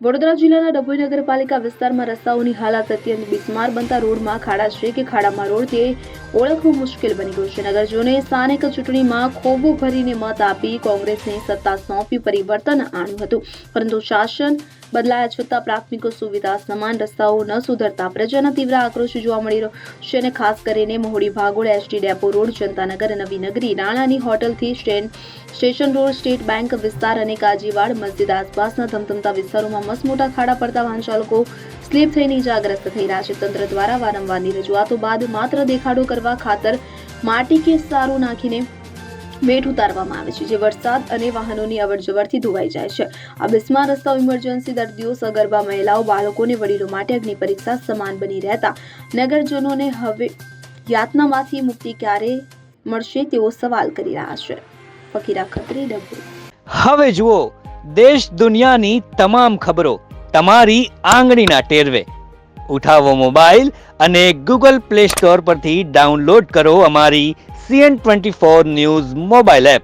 વડોદરા જિલ્લાના ડભોઈ નગરપાલિકા વિસ્તારમાં રસ્તાઓની હાલત અત્યંત બિસ્માર બનતા રોડમાં ખાડા છે કે ખાડામાં રોડ તે ઓળખવું મુશ્કેલ બની ગયું છે. નગરજનોએ સ્થાનિક ચૂંટણીમાં ખોબો ભરીને મત આપી કોંગ્રેસને સત્તા સોંપી પરિવર્તન આણ્યું હતું, પરંતુ શાસન બદલાયા છતાં પ્રાથમિક સુવિધા સમાન રસ્તાઓ ન સુધરતા પ્રજાના તીવ્ર આક્રોશ જોવા મળી રહ્યો છે. અને ખાસ કરીને મહોડી ભાગોળ, એસટી ડેપો રોડ, જનતાનગર, નવી નગરી, રાણાની હોટલથી સ્ટેશન રોડ, સ્ટેટ બેંક વિસ્તાર અને કાજીવાડ મસ્જિદ આસપાસના ધમધમતા વિસ્તારોમાં મસમોટા ખાડા પડતા વાહન ચાલકો સ્લીપ થઈને ઇજાગ્રસ્ત થઈ રહ્યા છે. તંત્ર દ્વારા વારંવારની રજૂઆતો બાદ માત્ર દેખાડો કરવા ખાતર માટી કે સારું નાખીને વેઠ ઉતારવામાં આવે છે, જે વરસાદ અને વાહનોની અવરજવરથી ધોવાઈ જાય છે. આ બિસ્માર રસ્તાઓ ઇમરજન્સી દર્દીઓ, સગર્ભા મહિલાઓ, બાળકો અને વડીલો માટે અગ્નિ પરીક્ષા સમાન બની રહેતા નગરજનોને હવે યાતનામાંથી મુક્તિ ક્યારે મળશે તેવો સવાલ કરી રહ્યા છે. ફકીરા ખત્રી, ડભોઈ. હવે જુઓ દેશ દુનિયાની તમામ ખબરો તમારી આંગળીના ટેરવે. ઉઠાવો મોબાઈલ અને ગૂગલ પ્લે સ્ટોર પરથી ડાઉનલોડ કરો અમારી CN24 ન્યૂઝ મોબાઈલ એપ.